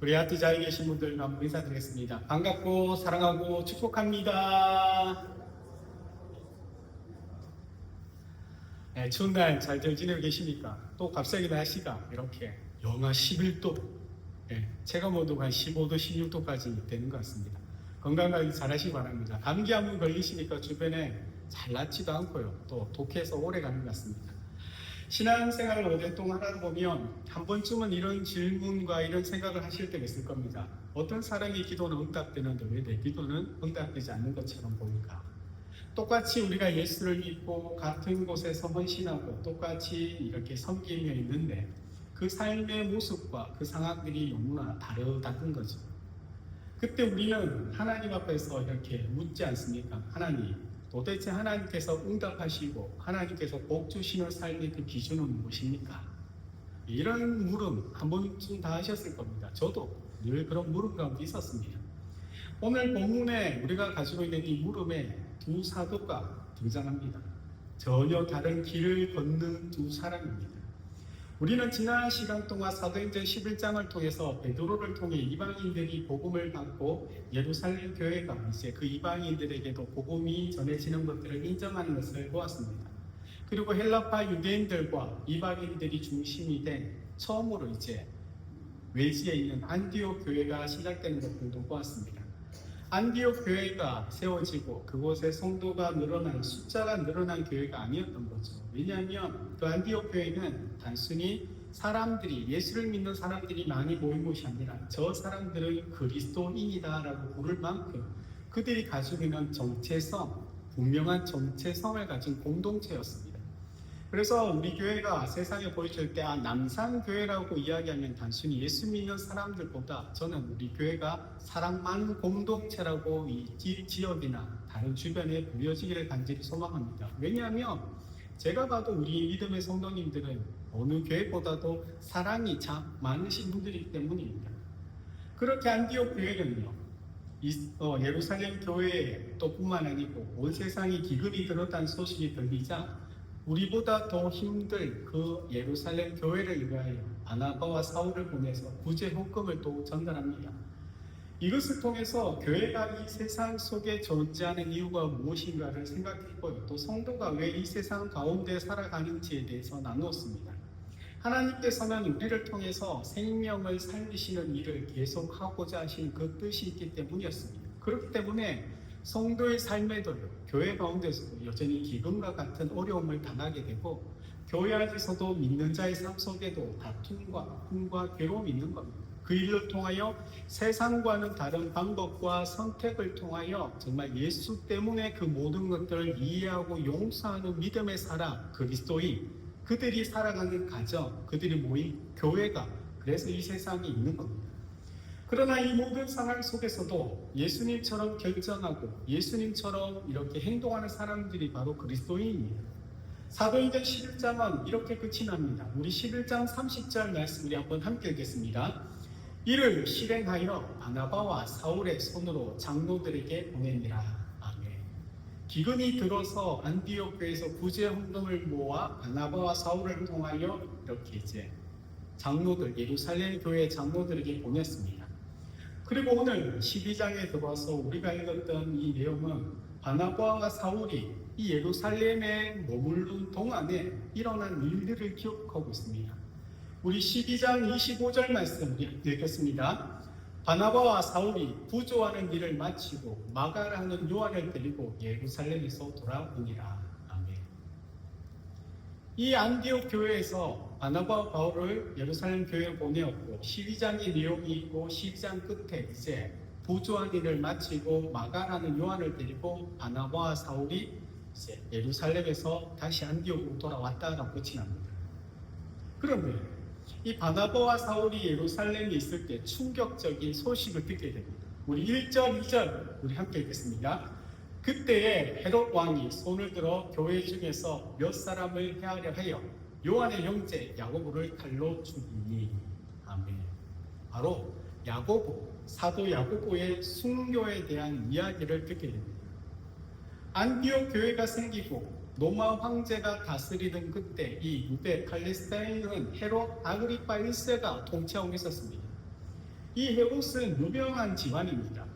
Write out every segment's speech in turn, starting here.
우리 아트 자리에 계신 분들 한번 인사드리겠습니다. 반갑고 사랑하고 축복합니다. 네, 추운 날 잘들 지내고 계십니까? 또 갑자기 날씨가 이렇게 영하 11도, 체감 온도가 한 15도, 16도까지 되는 것 같습니다. 건강관리 잘 하시기 바랍니다. 감기 한번 걸리시니까 주변에 잘 낫지도 않고요. 또 독해서 오래 가는 것 같습니다. 신앙생활을 오랫동안 하다 보면 한 번쯤은 이런 질문과 이런 생각을 하실 때가 있을 겁니다. 어떤 사람의 기도는 응답되는데 왜 내 기도는 응답되지 않는 것처럼 보일까? 똑같이 우리가 예수를 믿고 같은 곳에서 헌신하고 똑같이 이렇게 섬기며 있는데 그 삶의 모습과 그 상황들이 너무나 다르다는 거죠. 그때 우리는 하나님 앞에서 이렇게 묻지 않습니까? 하나님, 도대체 하나님께서 응답하시고 하나님께서 복 주시는 삶의 그 기준은 무엇입니까? 이런 물음 한 번쯤 다 하셨을 겁니다. 저도 늘 그런 물음 가운데 있었습니다. 오늘 본문에 우리가 가지고 있는 이 물음에 두 사도가 등장합니다. 전혀 다른 길을 걷는 두 사람입니다. 우리는 지난 시간 동안 사도행전 11장을 통해서 베드로를 통해 이방인들이 복음을 받고 예루살렘 교회가 이제 그 이방인들에게도 복음이 전해지는 것들을 인정하는 것을 보았습니다. 그리고 헬라파 유대인들과 이방인들이 중심이 된 처음으로 이제 외지에 있는 안디옥 교회가 시작되는 것들도 보았습니다. 안디옥 교회가 세워지고 그곳에 성도가 늘어난 숫자가 늘어난 교회가 아니었던 거죠. 왜냐하면 그 안디옥 교회는 단순히 사람들이 예수를 믿는 사람들이 많이 모인 곳이 아니라 저 사람들은 그리스도인이다라고 부를 만큼 그들이 가지고 있는 정체성, 분명한 정체성을 가진 공동체였습니다. 그래서 우리 교회가 세상에 보여줄 때 남산교회라고 이야기하면 단순히 예수 믿는 사람들보다 저는 우리 교회가 사랑 많은 공동체라고 이 지역이나 다른 주변에 보여지기를 간절히 소망합니다. 왜냐하면 제가 봐도 우리 믿음의 성도님들은 어느 교회보다도 사랑이 참 많으신 분들이기 때문입니다. 그렇게 안디옥 교회는요, 예루살렘 교회 또 뿐만 아니고 온 세상이 기근이 들었다는 소식이 들리자 우리보다 더 힘들 그 예루살렘 교회를 위하여 바나바와 사울을 보내서 구제 헌금을 또 전달합니다. 이것을 통해서 교회가 이 세상 속에 존재하는 이유가 무엇인가를 생각했고요. 또 성도가 왜 이 세상 가운데 살아가는지에 대해서 나누었습니다. 하나님께서는 우리를 통해서 생명을 살리시는 일을 계속하고자 하신 그 뜻이 있기 때문이었습니다. 그렇기 때문에 성도의 삶에도요, 교회 가운데서도 여전히 기근과 같은 어려움을 당하게 되고 교회 안에서도 믿는 자의 삶 속에도 다툼과 아픔과 괴로움이 있는 겁니다. 그 일을 통하여 세상과는 다른 방법과 선택을 통하여 정말 예수 때문에 그 모든 것들을 이해하고 용서하는 믿음의 사람, 그리스도인, 그들이 살아가는 가정, 그들이 모인 교회가 그래서 이 세상에 있는 겁니다. 그러나 이 모든 상황 속에서도 예수님처럼 결정하고 예수님처럼 이렇게 행동하는 사람들이 바로 그리스도인입니다. 사도행전 11장은 이렇게 끝이 납니다. 우리 11장 30절 말씀 우리 한번 함께 읽겠습니다. 이를 실행하여 바나바와 사울의 손으로 장로들에게 보내니라. 아멘. 기근이 들어서 안디옥 교회에서 구제 헌금을 모아 바나바와 사울을 통하여 이렇게 이제 장로들, 예루살렘 교회 장로들에게 보냈습니다. 그리고 오늘 12장에 들어와서 우리가 읽었던 이 내용은 바나바와 사울이 이 예루살렘에 머무른 동안에 일어난 일들을 기억하고 있습니다. 우리 12장 25절 말씀 읽겠습니다. 바나바와 사울이 부조하는 일을 마치고 마가라는 요한을 데리고 예루살렘에서 돌아오니라. 아멘. 이 안디옥 교회에서 바나바와 바울을 예루살렘 교회에 보내었고 12장의 내용이 있고 12장 끝에 이제 부조한 일을 마치고 마가라는 요한을 데리고 바나바와 사울이 이제 예루살렘에서 다시 안디옥으로 돌아왔다라고 끝이 납니다. 그런데 이 바나바와 사울이 예루살렘에 있을 때 충격적인 소식을 듣게 됩니다. 우리 1절, 2절 우리 함께 읽겠습니다. 그때에 헤롯 왕이 손을 들어 교회 중에서 몇 사람을 해하려 하여 요한의 형제 야고보를 칼로 죽이니. 아멘. 바로 야고보, 사도 야고보의 순교에 대한 이야기를 듣게 됩니다. 안디옥 교회가 생기고 로마 황제가 다스리던 그때 이 유대 팔레스타인은 헤롯 아그리파 1세가 통치하고 있었습니다. 이 헤롯은 유명한 집안입니다.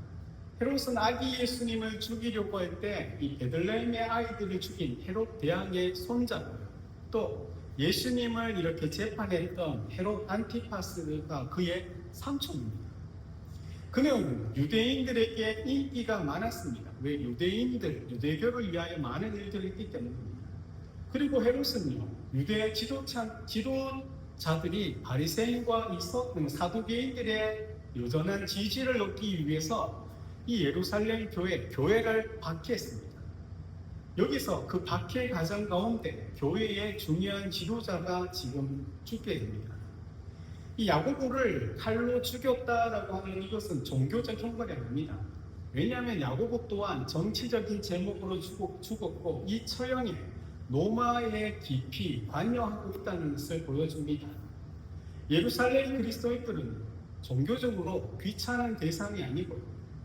헤롯은 아기 예수님을 죽이려고 할 때 이 베들레헴의 아이들을 죽인 헤롯 대왕의 손자고요. 또 예수님을 이렇게 재판했던 헤롯 안티파스가 그의 삼촌입니다. 그는 유대인들에게 인기가 많았습니다. 왜? 유대교를 위하여 많은 일들을 했기 때문입니다. 그리고 헤롯은요, 유대 지도자들이 바리새인과 사두개인들의 여전한 지지를 얻기 위해서 이 예루살렘 교회를 박해했습니다. 여기서 그 박해 과정 가운데 교회의 중요한 지도자가 지금 죽게 됩니다. 이 야고보를 칼로 죽였다라고 하는 이것은 종교적 형벌이 아닙니다. 왜냐하면 야고보 또한 정치적인 제목으로 죽었고 이 처형에 로마에 깊이 관여하고 있다는 것을 보여줍니다. 예루살렘 그리스도인들은 종교적으로 귀찮은 대상이 아니고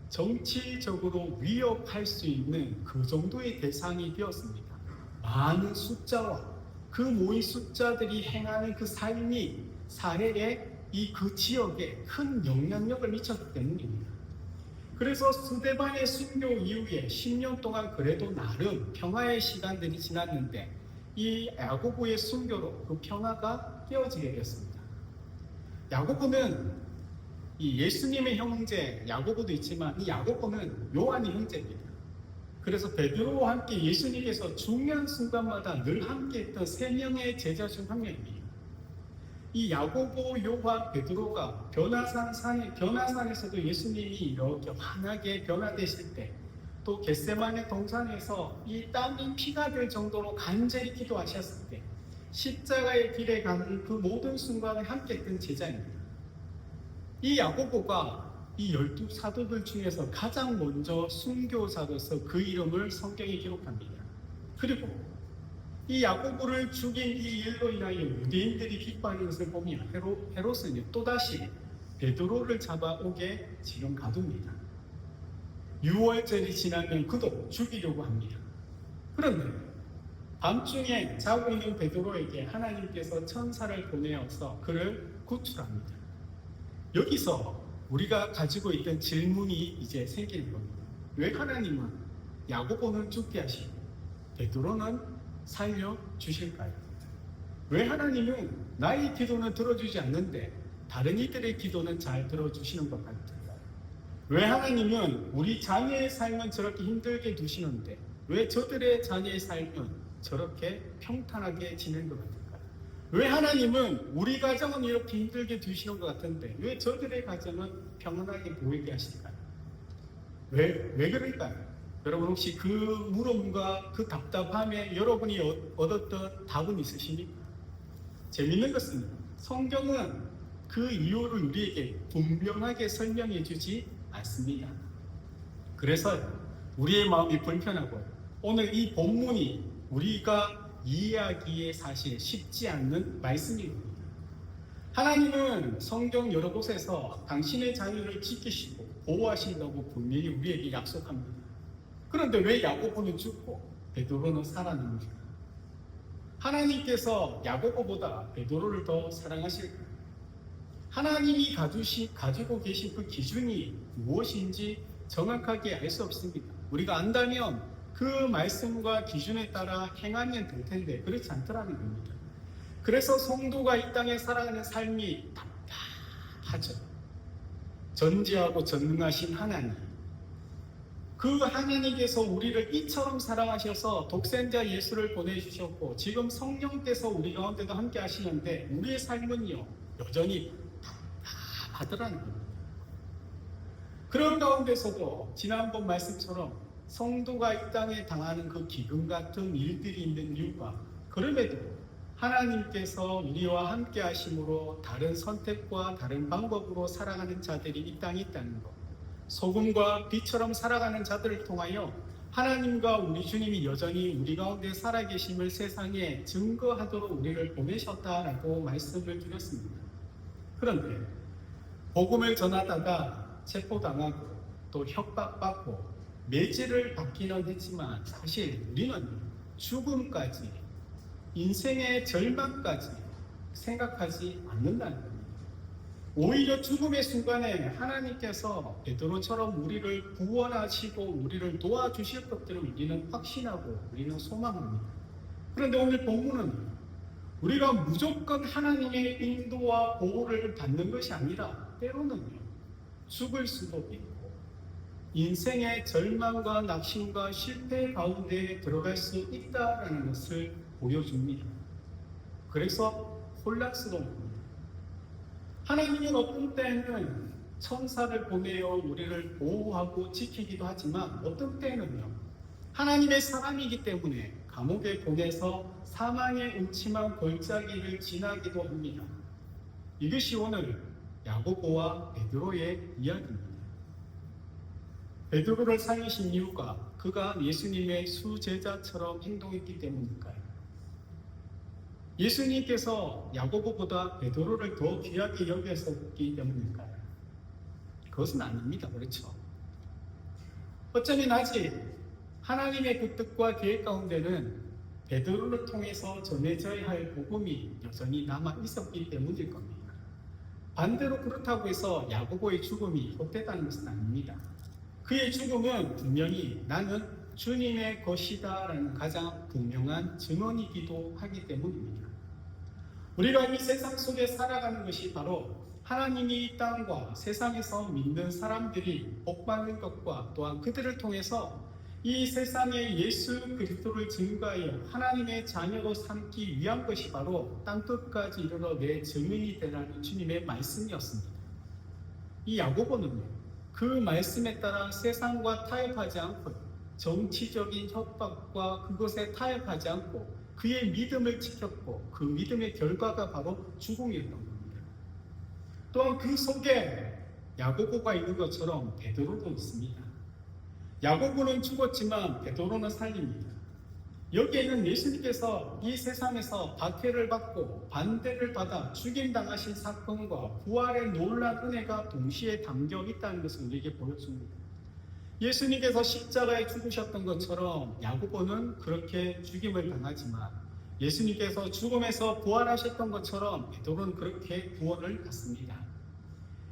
정치적으로 위협할 수 있는 그 정도의 대상이 되었습니다. 많은 숫자와 그 모인 숫자들이 행하는 그 삶이 사회에 그 지역에 큰 영향력을 미쳤기 때문입니다. 그래서 스데반의 순교 이후에 10년 동안 그래도 나름 평화의 시간들이 지났는데 이 야고보의 순교로 그 평화가 깨어지게 되었습니다. 야고보는 이 예수님의 형제 야고보도 있지만 이 야고보는 요한의 형제입니다. 그래서 베드로와 함께 예수님께서 중요한 순간마다 늘 함께했던 세 명의 제자 중 한 명입니다. 이 야고보, 요한, 베드로가 변화산에서도 예수님이 이렇게 환하게 변화되실 때, 또 겟세마네 동산에서 이 땀이 피가 될 정도로 간절히 기도하셨을 때, 십자가의 길에 가는 그 모든 순간을 함께했던 제자입니다. 이 야고보가 이 12 사도들 중에서 가장 먼저 순교자로서 그 이름을 성경에 기록합니다. 그리고 이 야고보를 죽인 이 일로 인하여 유대인들이 기뻐하는 것을 보면 헤롯은 또다시 베드로를 잡아오게 지금 가둡니다. 6월절이 지나면 그도 죽이려고 합니다. 그런데 밤중에 자고 있는 베드로에게 하나님께서 천사를 보내어서 그를 구출합니다. 여기서 우리가 가지고 있던 질문이 이제 생기는 겁니다. 왜 하나님은 야고보는 죽게 하시고 베드로는 살려주실까요? 왜 하나님은 나의 기도는 들어주지 않는데 다른 이들의 기도는 잘 들어주시는 것 같을까요? 왜 하나님은 우리 자녀의 삶은 저렇게 힘들게 두시는데 왜 저들의 자녀의 삶은 저렇게 평탄하게 지내는 것 같을까요? 왜 하나님은 우리 가정은 이렇게 힘들게 두시는 것 같은데 왜 저들의 가정은 평안하게 보이게 하실까요? 왜 그럴까요? 여러분 혹시 그 물음과 그 답답함에 여러분이 얻었던 답은 있으십니까? 재밌는 것은 성경은 그 이유를 우리에게 분명하게 설명해 주지 않습니다. 그래서 우리의 마음이 불편하고 오늘 이 본문이 우리가 이해하기에 사실 쉽지 않는 말씀입니다. 하나님은 성경 여러 곳에서 당신의 자녀를 지키시고 보호하신다고 분명히 우리에게 약속합니다. 그런데 왜 야고보는 죽고 베드로는 살아납니까? 하나님께서 야고보보다 베드로를 더 사랑하실까요? 하나님이 가지고 계신 그 기준이 무엇인지 정확하게 알 수 없습니다. 우리가 안다면 그 말씀과 기준에 따라 행하면 될 텐데 그렇지 않더라는 겁니다. 그래서 성도가 이 땅에 살아가는 삶이 답답하죠. 전지하고 전능하신 하나님, 그 하나님께서 우리를 이처럼 사랑하셔서 독생자 예수를 보내주셨고 지금 성령께서 우리 가운데도 함께 하시는데 우리의 삶은요 여전히 답답하더라는 겁니다. 그런 가운데서도 지난번 말씀처럼 성도가 이 땅에 당하는 그 기근 같은 일들이 있는 이유가 그럼에도 하나님께서 우리와 함께 하심으로 다른 선택과 다른 방법으로 살아가는 자들이 이 땅에 있다는 것, 소금과 빛처럼 살아가는 자들을 통하여 하나님과 우리 주님이 여전히 우리 가운데 살아계심을 세상에 증거하도록 우리를 보내셨다라고 말씀을 드렸습니다. 그런데 복음을 전하다가 체포당하고 또 협박받고 매질을 받기는 했지만 사실 우리는 죽음까지 인생의 절망까지 생각하지 않는다는 겁니다. 오히려 죽음의 순간에 하나님께서 베드로처럼 우리를 구원하시고 우리를 도와주실 것들을 우리는 확신하고 우리는 소망합니다. 그런데 오늘 본문은 우리가 무조건 하나님의 인도와 보호를 받는 것이 아니라 때로는요, 죽을 수도 있고 인생의 절망과 낙심과 실패 가운데 들어갈 수 있다는 것을 보여줍니다. 그래서 혼란스러운 겁니다. 하나님은 어떤 때는 천사를 보내어 우리를 보호하고 지키기도 하지만 어떤 때는요, 하나님의 사람이기 때문에 감옥에 보내서 사망의 음침한 골짜기를 지나기도 합니다. 이것이 오늘 야고보와 베드로의 이야기입니다. 베드로를 살리신 이유가 그가 예수님의 수제자처럼 행동했기 때문일까요? 예수님께서 야고보보다 베드로를 더 귀하게 여겼었기 때문일까요? 그것은 아닙니다. 그렇죠? 어쩌면 아직 하나님의 그 뜻과 계획 가운데는 베드로를 통해서 전해져야 할 복음이 여전히 남아 있었기 때문일 겁니다. 반대로 그렇다고 해서 야고보의 죽음이 헛되다는 것은 아닙니다. 그의 죽음은 분명히 나는 주님의 것이다 라는 가장 분명한 증언이기도 하기 때문입니다. 우리가 이 세상 속에 살아가는 것이 바로 하나님이 이 땅과 세상에서 믿는 사람들이 복받는 것과 또한 그들을 통해서 이 세상에 예수 그리스도를 증거하여 하나님의 자녀로 삼기 위한 것이 바로 땅끝까지 이르러 내 증인이 되라는 주님의 말씀이었습니다. 이 야고보는요, 그 말씀에 따라 세상과 타협하지 않고 정치적인 협박과 그것에 타협하지 않고 그의 믿음을 지켰고 그 믿음의 결과가 바로 죽음이었던 겁니다. 또한 그 속에 야고보가 있는 것처럼 베드로도 있습니다. 야고보는 죽었지만 베드로는 살립니다. 여기에는 예수님께서 이 세상에서 박해를 받고 반대를 받아 죽임당하신 사건과 부활의 놀라운 은혜가 동시에 담겨 있다는 것을 우리에게 보여줍니다. 예수님께서 십자가에 죽으셨던 것처럼 야고보는 그렇게 죽임을 당하지만 예수님께서 죽음에서 부활하셨던 것처럼 베드로는 그렇게 구원을 받습니다.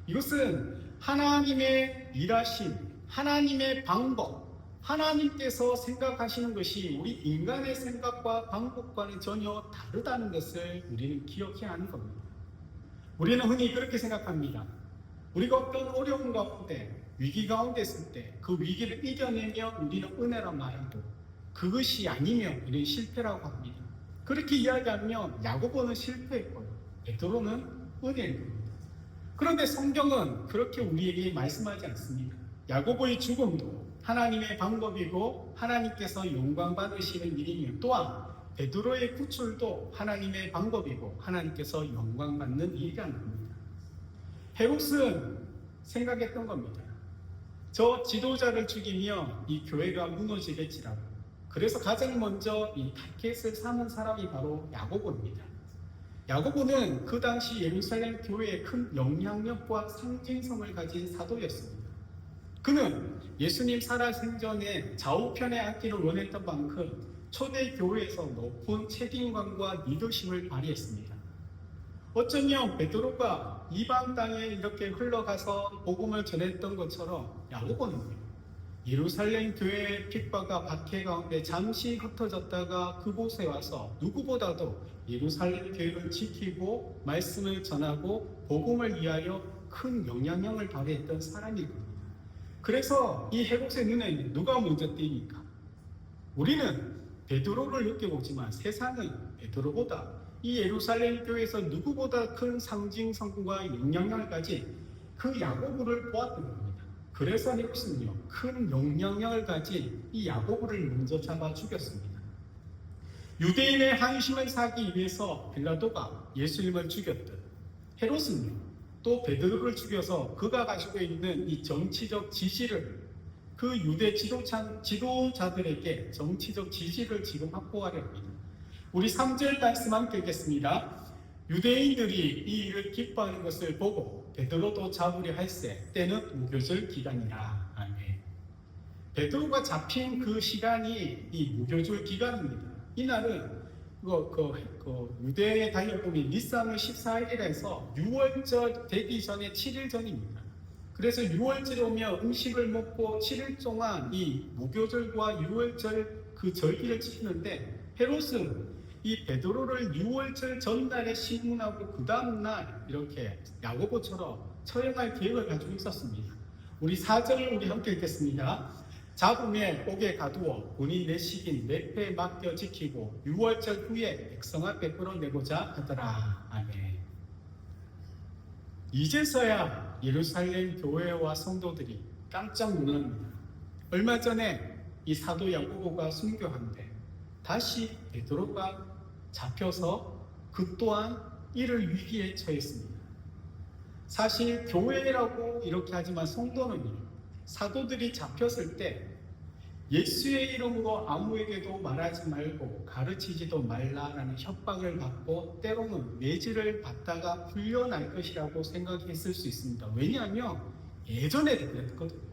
이것은 하나님의 일하심, 하나님의 방법, 하나님께서 생각하시는 것이 우리 인간의 생각과 방법과는 전혀 다르다는 것을 우리는 기억해야 하는 겁니다. 우리는 흔히 그렇게 생각합니다. 우리가 어떤 어려운 가운데, 위기 가운데 있을 때 그 위기를 이겨내면 우리는 은혜란 말이고 그것이 아니면 우리는 실패라고 합니다. 그렇게 이야기하면 야고보는 실패했고요, 베드로는 은혜인 겁니다. 그런데 성경은 그렇게 우리에게 말씀하지 않습니다. 야고보의 죽음도 하나님의 방법이고 하나님께서 영광 받으시는 일이며 또한 베드로의 구출도 하나님의 방법이고 하나님께서 영광 받는 일이라는 겁니다. 헤롯은 생각했던 겁니다. 저 지도자를 죽이면 이 교회가 무너지겠지라고. 그래서 가장 먼저 이 타켓을 사는 사람이 바로 야고보입니다. 야고보는 그 당시 예루살렘 교회의 큰 영향력과 상징성을 가진 사도였습니다. 그는 예수님 살아생전에 좌우편에 앉기를 원했던 만큼 초대 교회에서 높은 책임감과 리더십을 발휘했습니다. 어쩌면 베드로가 이방 땅에 이렇게 흘러가서 복음을 전했던 것처럼 야고보는요, 예루살렘 교회의 핍박과 박해 가운데 잠시 흩어졌다가 그곳에 와서 누구보다도 예루살렘 교회를 지키고 말씀을 전하고 복음을 위하여 큰 영향력을 발휘했던 사람일 겁니다. 그래서 이 헤롯의 눈에는 누가 먼저 띄니까? 우리는 베드로를 느껴보지만 세상은 베드로보다 이 예루살렘 교회에서 누구보다 큰 상징성과 영향력을 가진 그 야고보를 보았던 겁니다. 그래서 헤롯은요, 큰 영향력을 가진 이 야고보를 먼저 잡아 죽였습니다. 유대인의 한심을 사기 위해서 빌라도가 예수님을 죽였듯 헤롯은요, 또 베드로를 죽여서 그가 가지고 있는 이 정치적 지지를 그 유대 지도자들에게 정치적 지지를 지금 확보하려 합니다. 우리 3절 말씀 함께 읽겠습니다. 유대인들이 이 일을 기뻐하는 것을 보고 베드로도 잡으려 할세 때는 무교절 기간이라. 아멘. 베드로가 잡힌 그 시간이 이 무교절 기간입니다. 이날은 유대에 다녀보면 니산월 14일에서 6월절 되기 전에 7일 전입니다. 그래서 6월절에 오면 음식을 먹고 7일 동안 이 무교절과 6월절 그 절기를 지키는데, 헤롯은 이 베드로를 6월절 전날에 심문하고 그 다음날 이렇게 야고보처럼 처형할 계획을 가지고 있었습니다. 우리 4절을 우리 함께 읽겠습니다. 잡음에 옥에 가두어 본인 내식인 내패에 맡겨 지키고 6월절 후에 백성 앞에 끌어내고자 하더라. 아멘. 이제서야 예루살렘 교회와 성도들이 깜짝 놀랍니다. 얼마 전에 이 사도 야고보가 순교한데 다시 베드로가 잡혀서 그 또한 이를 위기에 처했습니다. 사실 교회라고 이렇게 하지만 성도는요, 사도들이 잡혔을 때 예수의 이름으로 아무에게도 말하지 말고 가르치지도 말라라는 협박을 받고 때로는 매질을 받다가 풀려날 것이라고 생각했을 수 있습니다. 왜냐하면 예전에도 그랬거든요.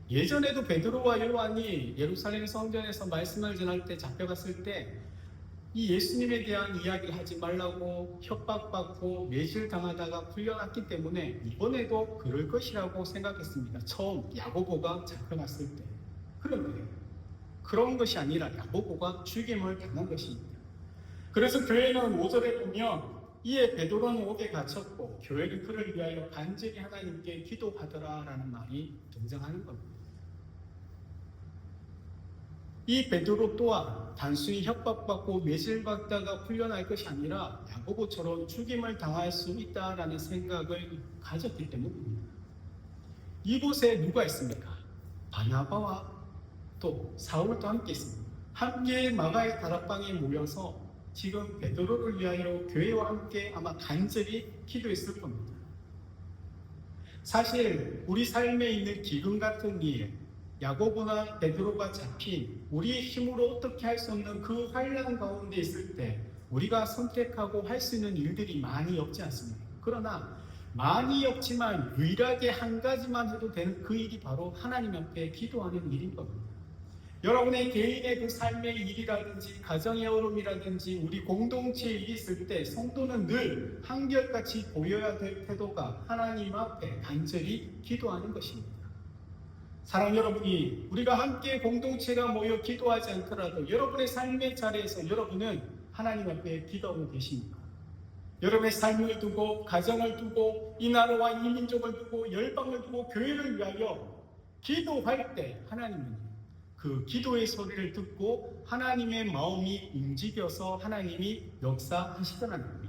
예전에도 베드로와 요한이 예루살렘 성전에서 말씀을 전할 때 잡혀갔을 때 이 예수님에 대한 이야기를 하지 말라고 협박받고 매질당하다가 풀려났기 때문에 이번에도 그럴 것이라고 생각했습니다. 처음 야고보가 잡혀갔을 때. 그런데 그런 것이 아니라 야고보가 죽임을 당한 것입니다. 그래서 교회는 5절에 보면 이에 베드로는 옥에 갇혔고 교회는 그를 위하여 간절히 하나님께 기도하더라 라는 말이 등장하는 겁니다. 이 베드로 또한 단순히 협박받고 매질받다가 풀려날 것이 아니라 야고보처럼 죽임을 당할 수 있다라는 생각을 가졌기 때문입니다. 이곳에 누가 있습니까? 바나바와 또 사울도 함께 있습니다. 함께 마가의 다락방에 모여서 지금 베드로를 위하여 교회와 함께 아마 간절히 기도했을 겁니다. 사실 우리 삶에 있는 기근 같은 일, 야고보나 베드로가 잡힌 우리의 힘으로 어떻게 할 수 없는 그 환난 가운데 있을 때 우리가 선택하고 할 수 있는 일들이 많이 없지 않습니까? 그러나 많이 없지만 유일하게 한 가지만 해도 되는 그 일이 바로 하나님 앞에 기도하는 일인 겁니다. 여러분의 개인의 그 삶의 일이라든지 가정의 어려움이라든지 우리 공동체의 일이 있을 때 성도는 늘 한결같이 보여야 될 태도가 하나님 앞에 간절히 기도하는 것입니다. 사랑 여러분이 우리가 함께 공동체가 모여 기도하지 않더라도 여러분의 삶의 자리에서 여러분은 하나님 앞에 기도하고 계십니까? 여러분의 삶을 두고 가정을 두고 이 나라와 이 민족을 두고 열방을 두고 교회를 위하여 기도할 때 하나님은 그 기도의 소리를 듣고 하나님의 마음이 움직여서 하나님이 역사하시더라는 겁니다.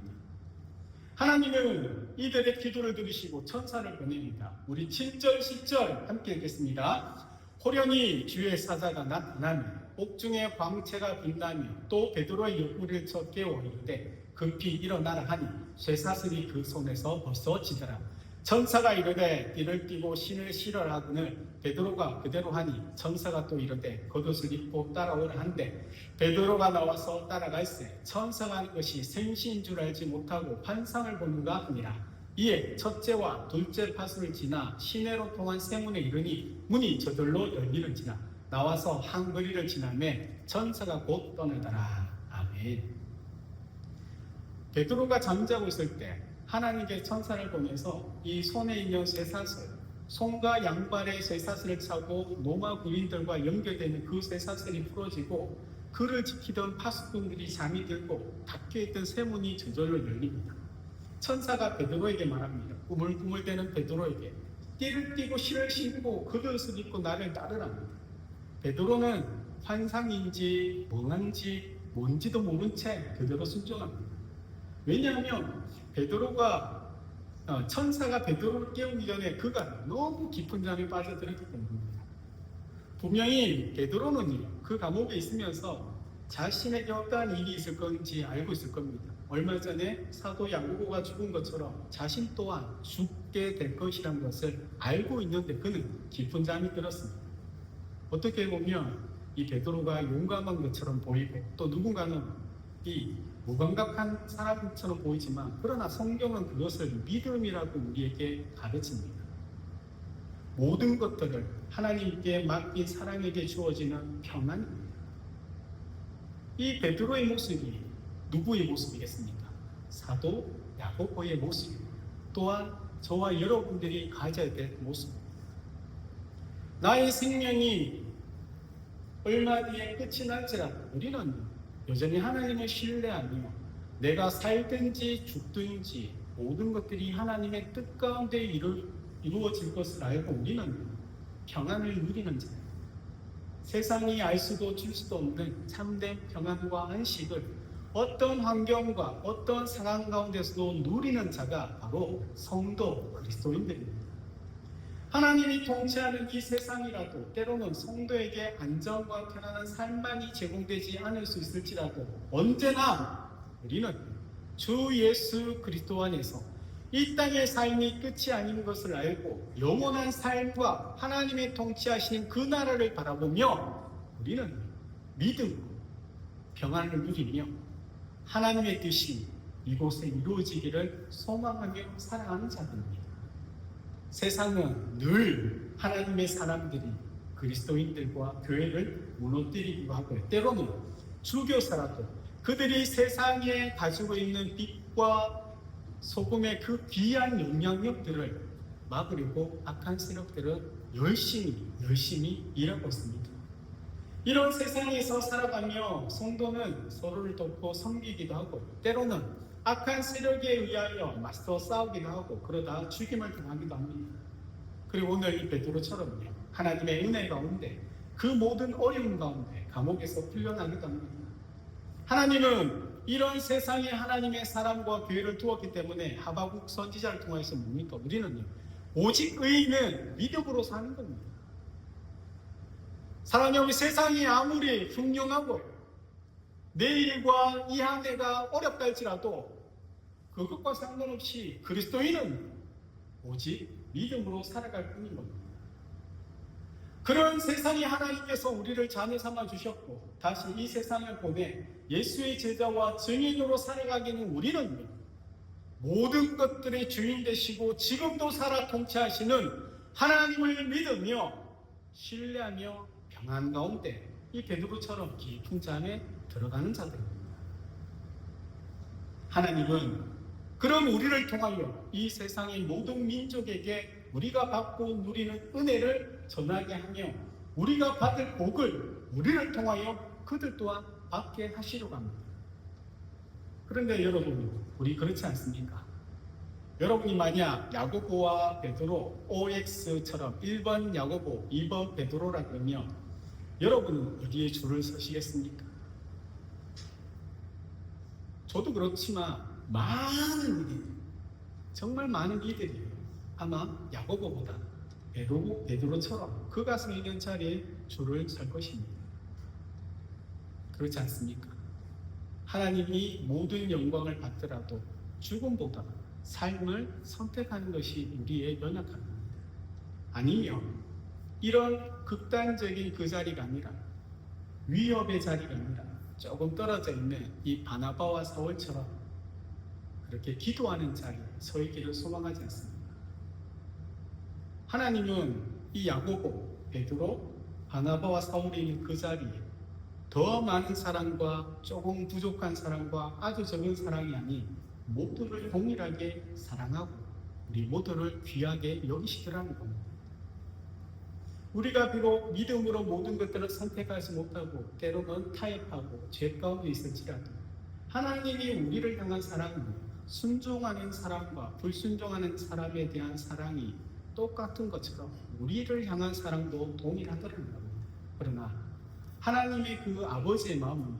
하나님은 이들의 기도를 들으시고 천사를 보냅니다. 우리 7절 10절 함께 읽겠습니다. 호련히 주의 사자가 나타나며 옥중에 광채가 빛나며 또 베드로의 옆구리를 쳐 깨워 이르되 급히 일어나라 하니 쇠사슬이 그 손에서 벗어지더라. 천사가 이르되 띠를 띠고 신을 실어라 하거늘 베드로가 그대로 하니 천사가 또 이르되 겉옷을 입고 따라오라 한데 베드로가 나와서 따라갈새 천사가 하는 것이 생시인 줄 알지 못하고 환상을 보는가 하니라. 이에 첫째와 둘째 파수를 지나 시내로 통한 세문에 이르니 문이 저절로 열리는지라. 나와서 한 거리를 지나매 천사가 곧 떠나더라. 아멘. 베드로가 잠자고 있을 때 하나님께 천사를 보내서 이 손에 있는 쇠사슬, 손과 양발에 쇠사슬을 차고 노마 구인들과 연결되는 그 쇠사슬이 풀어지고 그를 지키던 파수꾼들이 잠이 들고 닫혀있던 세문이 저절로 열립니다. 천사가 베드로에게 말합니다. 꾸물꾸물대는 베드로에게 띠를 띠고 실을 신고 겉옷을 입고 나를 따르랍니다. 베드로는 환상인지 멍한지 뭔지도 모른 채 그대로 순종합니다. 왜냐하면 베드로가 천사가 베드로를 깨우기 전에 그가 너무 깊은 잠에 빠져들었기 때문입니다. 분명히 베드로는 그 감옥에 있으면서 자신에게 어떠한 일이 있을 건지 알고 있을 겁니다. 얼마 전에 사도 야고보가 죽은 것처럼 자신 또한 죽게 될 것이라는 것을 알고 있는데 그는 깊은 잠이 들었습니다. 어떻게 보면 이 베드로가 용감한 것처럼 보이고 또 누군가는 이 무감각한 사람처럼 보이지만 그러나 성경은 그것을 믿음이라고 우리에게 가르칩니다. 모든 것들을 하나님께 맡긴 사람에게 주어지는 평안입니다. 이 베드로의 모습이 누구의 모습이겠습니까? 사도 야고보의 모습, 또한 저와 여러분들이 가져야 될 모습. 나의 생명이 얼마 뒤에 끝이 날지라도 우리는 여전히 하나님을 신뢰하며 내가 살든지 죽든지 모든 것들이 하나님의 뜻 가운데 이루어질 것을 알고 우리는 평안을 누리는 자예요. 세상이 알 수도 줄 수도 없는 참된 평안과 안식을 어떤 환경과 어떤 상황 가운데서도 누리는 자가 바로 성도 그리스도인들입니다. 하나님이 통치하는 이 세상이라도 때로는 성도에게 안정과 편안한 삶만이 제공되지 않을 수 있을지라도 언제나 우리는 주 예수 그리스도 안에서 이 땅의 삶이 끝이 아닌 것을 알고 영원한 삶과 하나님의 통치하시는 그 나라를 바라보며 우리는 믿음으로 평안을 누리며 하나님의 뜻이 이곳에 이루어지기를 소망하며 살아가는 자들입니다. 세상은 늘 하나님의 사람들이 그리스도인들과 교회를 무너뜨리기도 하고 때로는 주교사라도 그들이 세상에 가지고 있는 빛과 소금의 그 귀한 영향력들을 막으려고 악한 세력들은 열심히 일하고 있습니다. 이런 세상에서 살아가며 성도는 서로를 돕고 섬기기도 하고 때로는 악한 세력에 의하여 맞서 싸우기도 하고 그러다 죽임을 당하기도 합니다. 그리고 오늘 이 베드로처럼요, 하나님의 은혜 가운데 그 모든 어려움 가운데 감옥에서 풀려나기도 합니다. 하나님은 이런 세상에 하나님의 사람과 교회를 두었기 때문에 하바국 선지자를 통해서 뭡니까? 우리는요, 오직 의인은 믿음으로 사는 겁니다. 사랑하는 우리, 세상이 아무리 흉흉하고 내일과 이 한 해가 어렵다 할지라도 그것과 상관없이 그리스도인은 오직 믿음으로 살아갈 뿐인 겁니다. 그런 세상에 하나님께서 우리를 자녀 삼아 주셨고 다시 이 세상을 보내 예수의 제자와 증인으로 살아가기는 우리는 모든 것들의 주인 되시고 지금도 살아 통치하시는 하나님을 믿으며 신뢰하며 평안 가운데 이 베드로처럼 깊은 잠에 들어가는 자들입니다. 하나님은 그럼 우리를 통하여 이 세상의 모든 민족에게 우리가 받고 누리는 은혜를 전하게 하며 우리가 받을 복을 우리를 통하여 그들 또한 받게 하시려고 합니다. 그런데 여러분, 우리 그렇지 않습니까? 여러분이 만약 야고보와 베드로 OX처럼 1번 야고보, 2번 베드로라 그러면 여러분은 어디에 줄을 서시겠습니까? 저도 그렇지만 많은 이들, 정말 많은 이들이 아마 야고보보다 베드로처럼 그 가슴에 있는 자리에 줄을 설 것입니다. 그렇지 않습니까? 하나님이 모든 영광을 받더라도 죽음보다 삶을 선택하는 것이 우리의 연약함입니다. 아니면 이런 극단적인 그 자리가 아니라 위협의 자리가 아니라 조금 떨어져 있는 이 바나바와 사울처럼 그렇게 기도하는 자리에 서 있기를 소망하지 않습니다. 하나님은 이 야고보, 베드로, 바나바와 사울이 있는 그 자리에 더 많은 사랑과 조금 부족한 사랑과 아주 적은 사랑이 아닌 모두를 동일하게 사랑하고 우리 모두를 귀하게 여기시더라는 겁니다. 우리가 비록 믿음으로 모든 것들을 선택하지 못하고 때로는 타협하고 죄 가운데 있을지라도 하나님이 우리를 향한 사랑은 순종하는 사람과 불순종하는 사람에 대한 사랑이 똑같은 것처럼 우리를 향한 사랑도 동일하더라는 겁니다. 그러나 하나님의 그 아버지의 마음은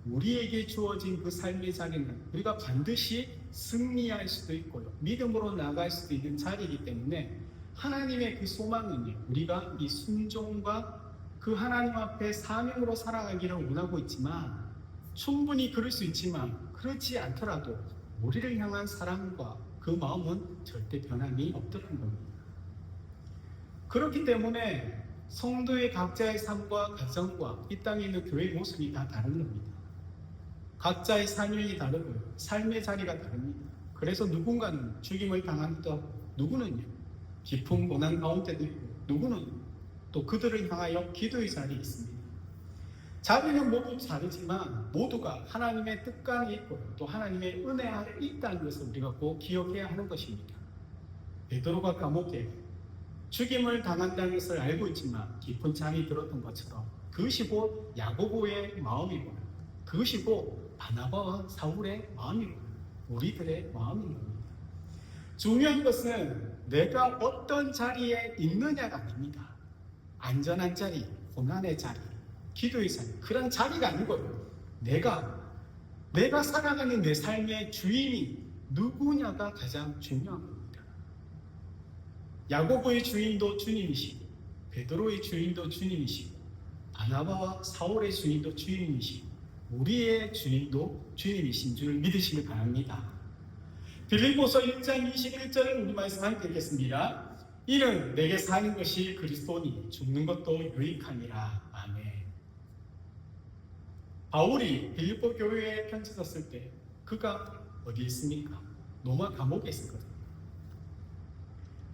우리에게 주어진 그 삶의 자리는 우리가 반드시 승리할 수도 있고요, 믿음으로 나갈 수도 있는 자리이기 때문에 하나님의 그 소망은 우리가 이 순종과 그 하나님 앞에 사명으로 살아가기를 원하고 있지만 충분히 그럴 수 있지만 그렇지 않더라도 우리를 향한 사랑과 그 마음은 절대 변함이 없더라는 겁니다. 그렇기 때문에 성도의 각자의 삶과 가정과 이 땅에 있는 교회의 모습이 다 다른 겁니다. 각자의 사명이 다르고요, 삶의 자리가 다릅니다. 그래서 누군가는 죽임을 당하기도 하고 누구는요 깊은 고난 가운데도 있고 누구는 또 그들을 향하여 기도의 자리에 있습니다. 자리는 모두 다르지만 모두가 하나님의 뜻강에 있고 또 하나님의 은혜 아래 있다는 것을 우리가 꼭 기억해야 하는 것입니다. 베드로가 감옥에 죽임을 당한다는 것을 알고 있지만 깊은 잠이 들었던 것처럼 그것이 곧 야고보의 마음이고 그것이 곧 바나바와 사울의 마음이고 우리들의 마음인 겁니다. 중요한 것은 내가 어떤 자리에 있느냐가 아닙니다. 안전한 자리, 고난의 자리, 기도의 자리, 그런 자리가 아니고요. 내가 살아가는 내 삶의 주인이 누구냐가 가장 중요한 겁니다. 야고보의 주인도 주님이시고 베드로의 주인도 주님이시고 바나바와 사울의 주인도 주님이시고 우리의 주인도 주님이신 줄 믿으시길 바랍니다. 빌립보서 1장 21절을 우리 말씀 함께 읽겠습니다. 이는 내게 사는 것이 그리스도니 죽는 것도 유익함이라. 아멘. 바울이 빌립보 교회에 편지 썼을 때 그가 어디에 있습니까? 로마 감옥에 있었거든요.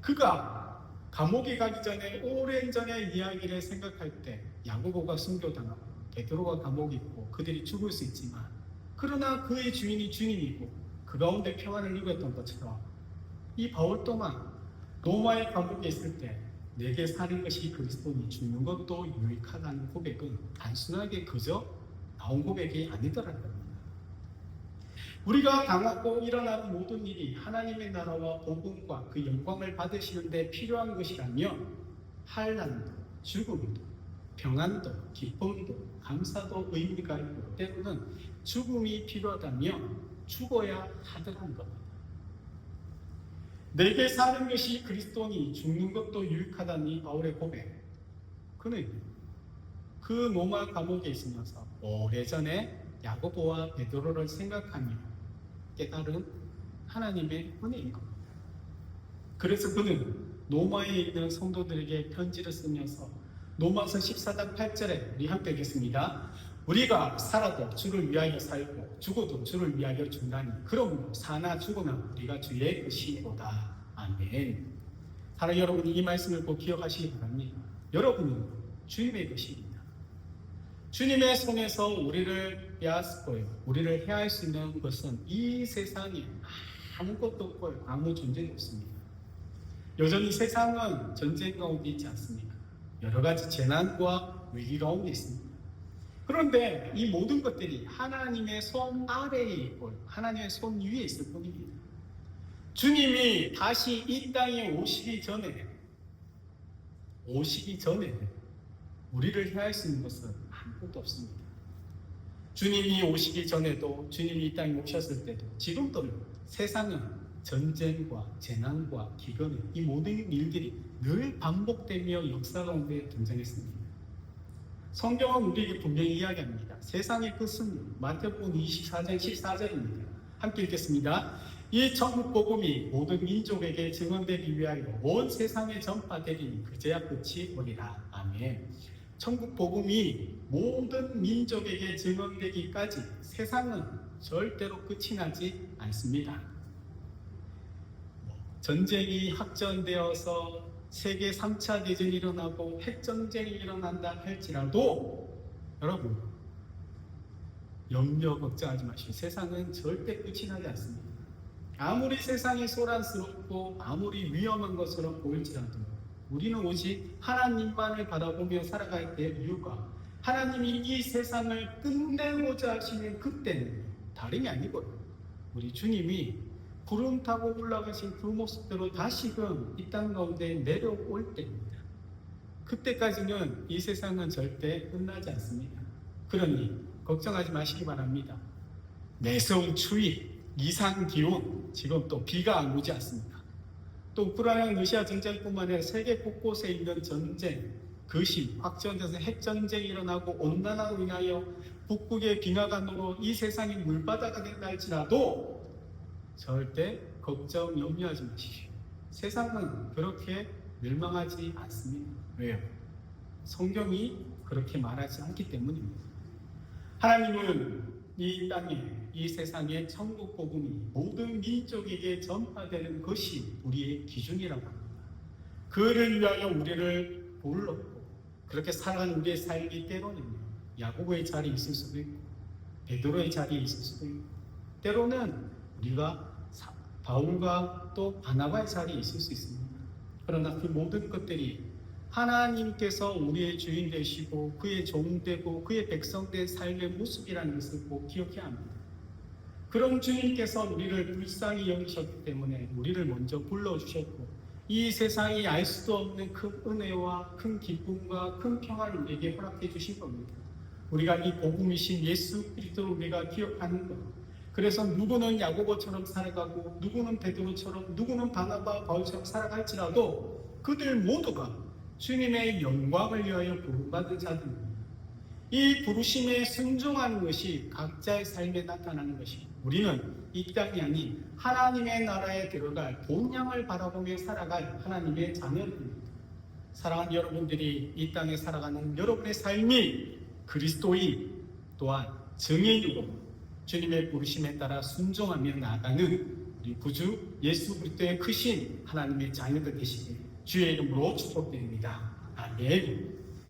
그가 감옥에 가기 전에 오랜 전의 이야기를 생각할 때 야고보가 순교당하고 베드로가 감옥에 있고 그들이 죽을 수 있지만 그러나 그의 주인이 주님이고 그 가운데 평안을 누렸던 것처럼 이 바울 또한 로마의 감옥에 있을 때 내게 사는 것이 그리스도니 죽는 것도 유익하다는 고백은 단순하게 그저 나온 고백이 아니더라는 겁니다. 우리가 당하고 일어나는 모든 일이 하나님의 나라와 복음과 그 영광을 받으시는 데 필요한 것이라면 환난도, 죽음도, 평안도, 기쁨도, 감사도 의미가 있고 때로는 죽음이 필요하다면 죽어야 하더라는 겁니다. 내게 사는 것이 그리스도니 죽는 것도 유익하다니 바울의 고백. 그는 그 로마 감옥에 있으면서 오래전에 야고보와 베드로를 생각하며 깨달은 하나님의 은혜인 겁니다. 그래서 그는 로마에 있는 성도들에게 편지를 쓰면서 로마서 14장 8절에 우리 함께 읽겠습니다. 우리가 살아도 주를 위하여 살고 죽어도 주를 위하여 죽나니 그러므로 사나 죽으나 우리가 주의 것이로다. 아멘. 사랑하는 여러분, 이 말씀을 꼭 기억하시기 바랍니다. 여러분은 주님의 것입니다. 주님의 손에서 우리를 빼앗고요, 우리를 해할 수 있는 것은 이 세상에 아무것도 없고요, 아무 존재도 없습니다. 여전히 세상은 전쟁 가운데 있지 않습니까? 여러 가지 재난과 위기 가운데 있습니다. 그런데 이 모든 것들이 하나님의 손 아래에 있고 하나님의 손 위에 있을 뿐입니다. 주님이 다시 이 땅에 오시기 전에 우리를 해할 수 있는 것은 아무것도 없습니다. 주님이 오시기 전에도 주님이 이 땅에 오셨을 때도 지금도 세상은 전쟁과 재난과 기근 이 모든 일들이 늘 반복되며 역사 가운데 등장했습니다. 성경은 우리에게 분명히 이야기합니다. 세상의 끝은 마태복음 24장 14절입니다. 함께 읽겠습니다. 이 천국 복음이 모든 민족에게 증언되기 위하여 온 세상에 전파되리니 그제야 끝이 오리라. 아멘. 천국 복음이 모든 민족에게 증언되기까지 세상은 절대로 끝이 나지 않습니다. 전쟁이 확전되어서 세계 3차 대전이 일어나고 핵전쟁이 일어난다 할지라도 여러분 염려 걱정하지 마시고 세상은 절대 끝이 나지 않습니다. 아무리 세상이 소란스럽고 아무리 위험한 것처럼 보일지라도 우리는 오직 하나님만을 바라보며 살아갈 때 이유가 하나님이 이 세상을 끝내고자 하시는 그때는 다름이 아니고요, 우리 주님이 구름 타고 올라가신 그 모습대로 다시금 이 땅 가운데 내려올 때입니다. 그때까지는 이 세상은 절대 끝나지 않습니다. 그러니 걱정하지 마시기 바랍니다. 매서운 추위, 이상 기온, 지금 또 비가 안 오지 않습니다. 또 우크라이나 러시아 전쟁뿐만 아니라 세계 곳곳에 있는 전쟁, 그것이 확전돼서 핵전쟁이 일어나고 온난화로 인하여 북극의 빙하가 녹아 이 세상이 물바다가 된다 할지라도 절대 걱정, 염려하지 마십시오. 세상은 그렇게 멸망하지 않습니다. 왜요? 성경이 그렇게 말하지 않기 때문입니다. 하나님은 이 땅에, 이 세상에 천국 복음이 모든 민족에게 전파되는 것이 우리의 기준이라고 합니다. 그를 위하여 우리를 불렀고 그렇게 살아가는 우리의 삶이 때로는요 야고보의 자리에 있을 수도 있고 베드로의 자리에 있을 수도 있고 때로는 우리가 바울과 또 바나바의 자리에 있을 수 있습니다. 그러나 그 모든 것들이 하나님께서 우리의 주인 되시고 그의 종 되고 그의 백성 된 삶의 모습이라는 것을 꼭 기억해야 합니다. 그런 주님께서 우리를 불쌍히 여기셨기 때문에 우리를 먼저 불러주셨고 이 세상이 알 수도 없는 큰 은혜와 큰 기쁨과 큰 평안을 우리에게 허락해 주신 겁니다. 우리가 이 복음이신 예수 그리스도를 우리가 기억하는 것. 그래서 누구는 야고보처럼 살아가고 누구는 베드로처럼 누구는 바나바 바울처럼 살아갈지라도 그들 모두가 주님의 영광을 위하여 부름받은 자들입니다. 이 부르심에 순종하는 것이 각자의 삶에 나타나는 것입니다. 우리는 이 땅이 아닌 하나님의 나라에 들어갈 본향을 바라보며 살아갈 하나님의 자녀들입니다. 사랑하는 여러분들이 이 땅에 살아가는 여러분의 삶이 그리스도인 또한 증인이고 주님의 부르심에 따라 순종하며 나아가는 우리 구주 예수 그리스도의 크신 하나님의 자녀들 되시길 주의 이름으로 축복드립니다. 아멘.